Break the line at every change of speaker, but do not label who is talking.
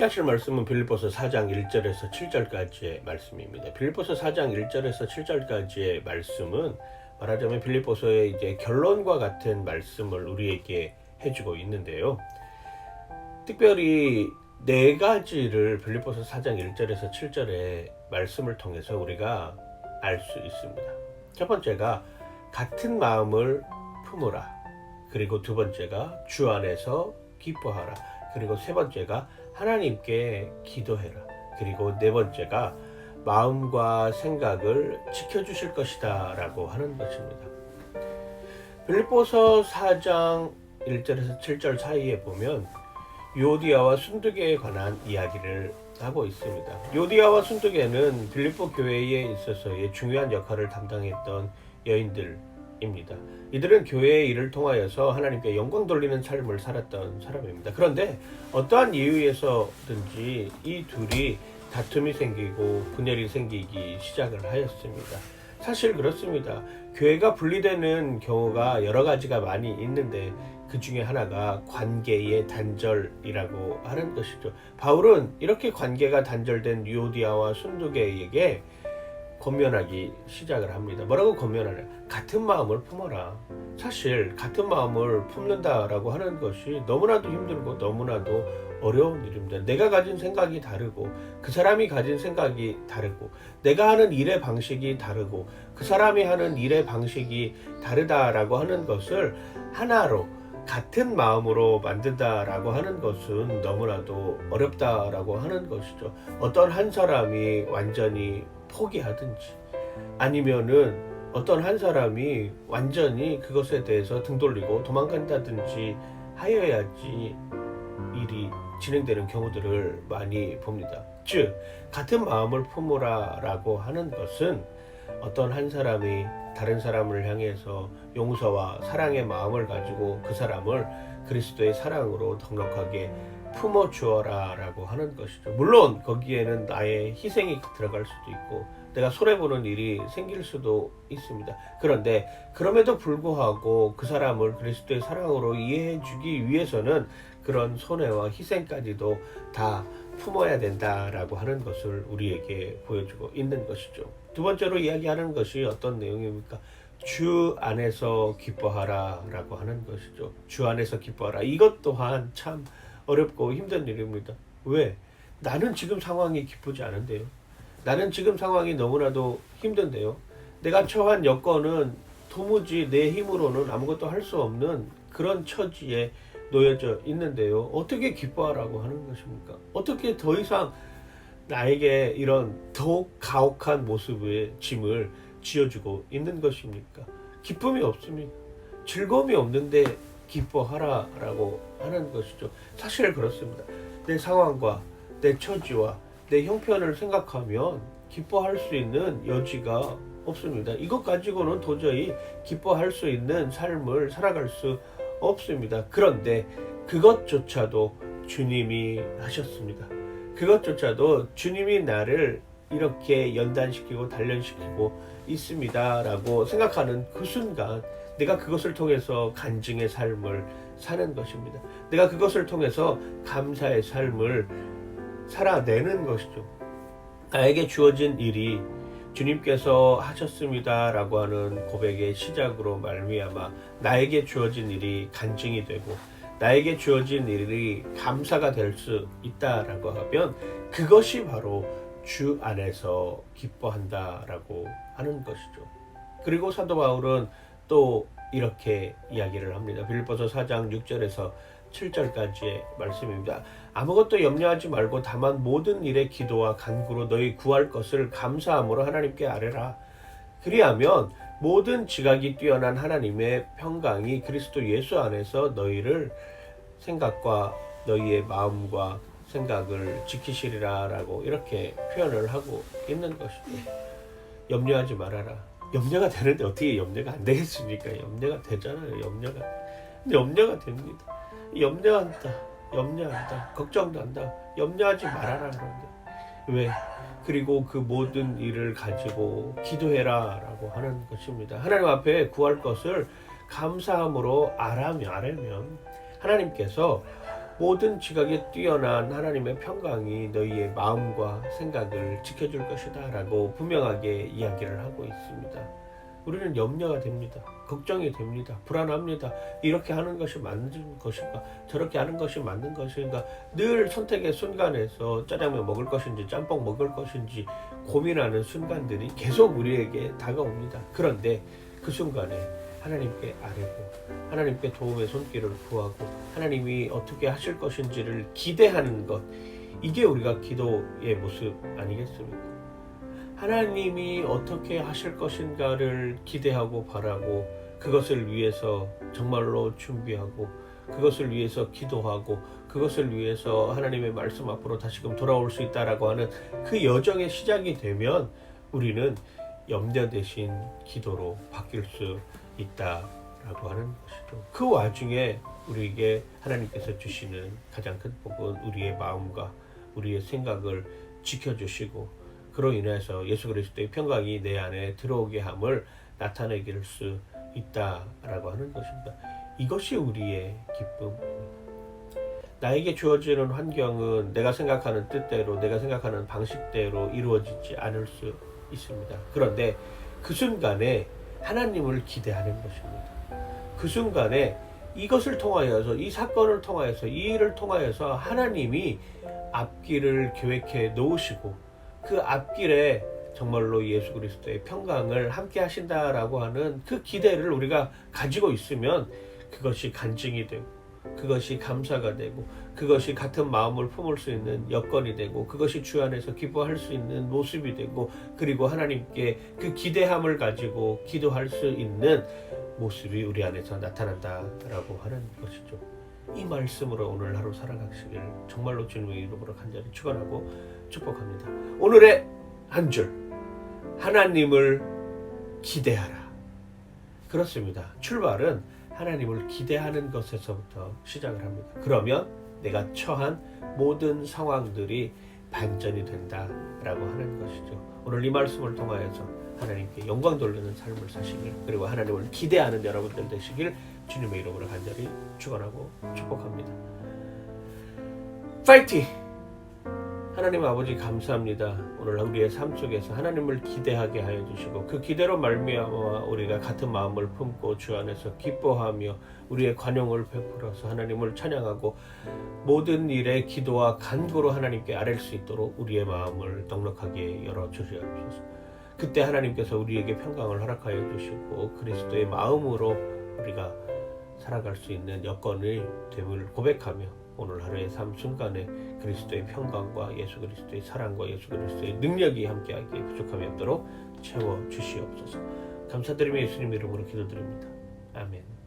하실 말씀은 빌립보서 4장 1절에서 7절까지의 말씀입니다. 빌립보서 4장 1절에서 7절까지의 말씀은 말하자면 빌립보서의 이제 결론과 같은 말씀을 우리에게 해주고 있는데요. 특별히 네 가지를 빌립보서 4장 1절에서 7절의 말씀을 통해서 우리가 알 수 있습니다. 첫 번째가 같은 마음을 품으라. 그리고 두 번째가 주 안에서 기뻐하라. 그리고 세 번째가 하나님께 기도해라. 그리고 네 번째가 마음과 생각을 지켜주실 것이다 라고 하는 것입니다. 빌립보서 4장 1절에서 7절 사이에 보면 유오디아와 순두계에 관한 이야기를 하고 있습니다. 유오디아와 순두계는 빌립보 교회에 있어서의 중요한 역할을 담당했던 여인들입니다. 이들은 교회의 일을 통하여서 하나님께 영광 돌리는 삶을 살았던 사람입니다. 그런데 어떠한 이유에서든지 이 둘이 다툼이 생기고 분열이 생기기 시작을 하였습니다. 사실 그렇습니다. 교회가 분리되는 경우가 여러 가지가 많이 있는데 그 중에 하나가 관계의 단절이라고 하는 것이죠. 바울은 이렇게 관계가 단절된 유오디아와 순두계에게 권면하기 시작을 합니다. 뭐라고 권면하냐? 같은 마음을 품어라. 사실 같은 마음을 품는다라고 하는 것이 너무나도 힘들고 너무나도 어려운 일입니다. 내가 가진 생각이 다르고 그 사람이 가진 생각이 다르고 내가 하는 일의 방식이 다르고 그 사람이 하는 일의 방식이 다르다라고 하는 것을 하나로 같은 마음으로 만든다라고 하는 것은 너무나도 어렵다라고 하는 것이죠. 어떤 한 사람이 완전히 포기하든지 아니면은 어떤 한 사람이 완전히 그것에 대해서 등 돌리고 도망간다든지 하여야지 일이 진행되는 경우들을 많이 봅니다. 즉 같은 마음을 품으라 라고 하는 것은 어떤 한 사람이 다른 사람을 향해서 용서와 사랑의 마음을 가지고 그 사람을 그리스도의 사랑으로 넉넉하게 품어주어라 라고 하는 것이죠. 물론 거기에는 나의 희생이 들어갈 수도 있고 내가 손해보는 일이 생길 수도 있습니다. 그런데 그럼에도 불구하고 그 사람을 그리스도의 사랑으로 이해해 주기 위해서는 그런 손해와 희생까지도 다 품어야 된다라고 하는 것을 우리에게 보여주고 있는 것이죠. 두 번째로 이야기하는 것이 어떤 내용입니까? 주 안에서 기뻐하라 라고 하는 것이죠. 주 안에서 기뻐하라. 이것 또한 참 어렵고 힘든 일입니다. 왜? 나는 지금 상황이 기쁘지 않은데요. 나는 지금 상황이 너무나도 힘든데요. 내가 처한 여건은 도무지 내 힘으로는 아무것도 할 수 없는 그런 처지에 놓여져 있는데요. 어떻게 기뻐하라고 하는 것입니까? 어떻게 더 이상 나에게 이런 더욱 가혹한 모습의 짐을 지어주고 있는 것입니까? 기쁨이 없습니다. 즐거움이 없는데 기뻐하라라고 하는 것이죠. 사실 그렇습니다. 내 상황과 내 처지와 내 형편을 생각하면 기뻐할 수 있는 여지가 없습니다. 이것 가지고는 도저히 기뻐할 수 있는 삶을 살아갈 수 없습니다. 그런데 그것조차도 주님이 하셨습니다. 그것조차도 주님이 나를 이렇게 연단시키고 단련시키고 있습니다 라고 생각하는 그 순간 내가 그것을 통해서 간증의 삶을 사는 것입니다. 내가 그것을 통해서 감사의 삶을 살아내는 것이죠. 나에게 주어진 일이 주님께서 하셨습니다 라고 하는 고백의 시작으로 말미암아 나에게 주어진 일이 간증이 되고 나에게 주어진 일이 감사가 될 수 있다라고 하면 그것이 바로 주 안에서 기뻐한다라고 하는 것이죠. 그리고 사도 바울은 또 이렇게 이야기를 합니다. 빌립보서 4장 6절에서 7절까지의 말씀입니다. 아무것도 염려하지 말고 다만 모든 일에 기도와 간구로 너희 구할 것을 감사함으로 하나님께 아뢰라. 그리하면 모든 지각이 뛰어난 하나님의 평강이 그리스도 예수 안에서 너희를 생각과 너희의 마음과 생각을 지키시리라 라고 이렇게 표현을 하고 있는 것이죠. 염려하지 말아라. 염려가 되는데 어떻게 염려가 안 되겠습니까? 염려가 되잖아요. 염려가 됩니다. 염려한다. 걱정도 한다. 염려하지 말아라 그런데 왜? 그리고 그 모든 일을 가지고 기도해라 라고 하는 것입니다. 하나님 앞에 구할 것을 감사함으로 아뢰면 하나님께서 모든 지각에 뛰어난 하나님의 평강이 너희의 마음과 생각을 지켜줄 것이다 라고 분명하게 이야기를 하고 있습니다. 우리는 염려가 됩니다. 걱정이 됩니다. 불안합니다. 이렇게 하는 것이 맞는 것인가? 저렇게 하는 것이 맞는 것인가? 늘 선택의 순간에서 짜장면 먹을 것인지 짬뽕 먹을 것인지 고민하는 순간들이 계속 우리에게 다가옵니다. 그런데 그 순간에 하나님께 아뢰고 하나님께 도움의 손길을 구하고 하나님이 어떻게 하실 것인지를 기대하는 것, 이게 우리가 기도의 모습 아니겠습니까? 하나님이 어떻게 하실 것인가를 기대하고 바라고 그것을 위해서 정말로 준비하고 그것을 위해서 기도하고 그것을 위해서 하나님의 말씀 앞으로 다시금 돌아올 수 있다라고 하는 그 여정의 시작이 되면 우리는 염려 대신 기도로 바뀔 수 있다라고 하는 것이죠. 그 와중에 우리에게 하나님께서 주시는 가장 큰 복은 우리의 마음과 우리의 생각을 지켜주시고 그로 인해서 예수 그리스도의 평강이 내 안에 들어오게 함을 나타내길 수 있다라고 하는 것입니다. 이것이 우리의 기쁨입니다. 나에게 주어지는 환경은 내가 생각하는 뜻대로 내가 생각하는 방식대로 이루어지지 않을 수 있습니다. 그런데 그 순간에 하나님을 기대하는 것입니다. 그 순간에 이것을 통하여서 이 사건을 통하여서 이 일을 통하여서 하나님이 앞길을 계획해 놓으시고 그 앞길에 정말로 예수 그리스도의 평강을 함께 하신다라고 하는 그 기대를 우리가 가지고 있으면 그것이 간증이 되고 그것이 감사가 되고 그것이 같은 마음을 품을 수 있는 여건이 되고 그것이 주 안에서 기뻐할 수 있는 모습이 되고 그리고 하나님께 그 기대함을 가지고 기도할 수 있는 모습이 우리 안에서 나타난다라고 하는 것이죠. 이 말씀으로 오늘 하루 살아가시길 정말로 주님의 이름으로 간절히 축원하고 축복합니다. 오늘의 한 줄, 하나님을 기대하라. 그렇습니다. 출발은 하나님을 기대하는 것에서부터 시작을 합니다. 그러면 내가 처한 모든 상황들이 반전이 된다라고 하는 것이죠. 오늘 이 말씀을 통하여서 하나님께 영광 돌리는 삶을 사시길 그리고 하나님을 기대하는 여러분들 되시길 주님의 이름으로 간절히 축원하고 축복합니다. 파이팅! 하나님 아버지 감사합니다. 오늘 우리의 삶 속에서 하나님을 기대하게 하여 주시고 그 기대로 말미암아 우리가 같은 마음을 품고 주 안에서 기뻐하며 우리의 관용을 베풀어서 하나님을 찬양하고 모든 일에 기도와 간구로 하나님께 아뢰 수 있도록 우리의 마음을 넉넉하게 열어주시옵소서. 그때 하나님께서 우리에게 평강을 허락하여 주시고 그리스도의 마음으로 우리가 살아갈 수 있는 여건을 됨을 고백하며 오늘 하루의 삶 순간에 그리스도의 평강과 예수 그리스도의 사랑과 예수 그리스도의 능력이 함께하기에 부족함이 없도록 채워주시옵소서. 감사드리며 예수님 이름으로 기도드립니다. 아멘.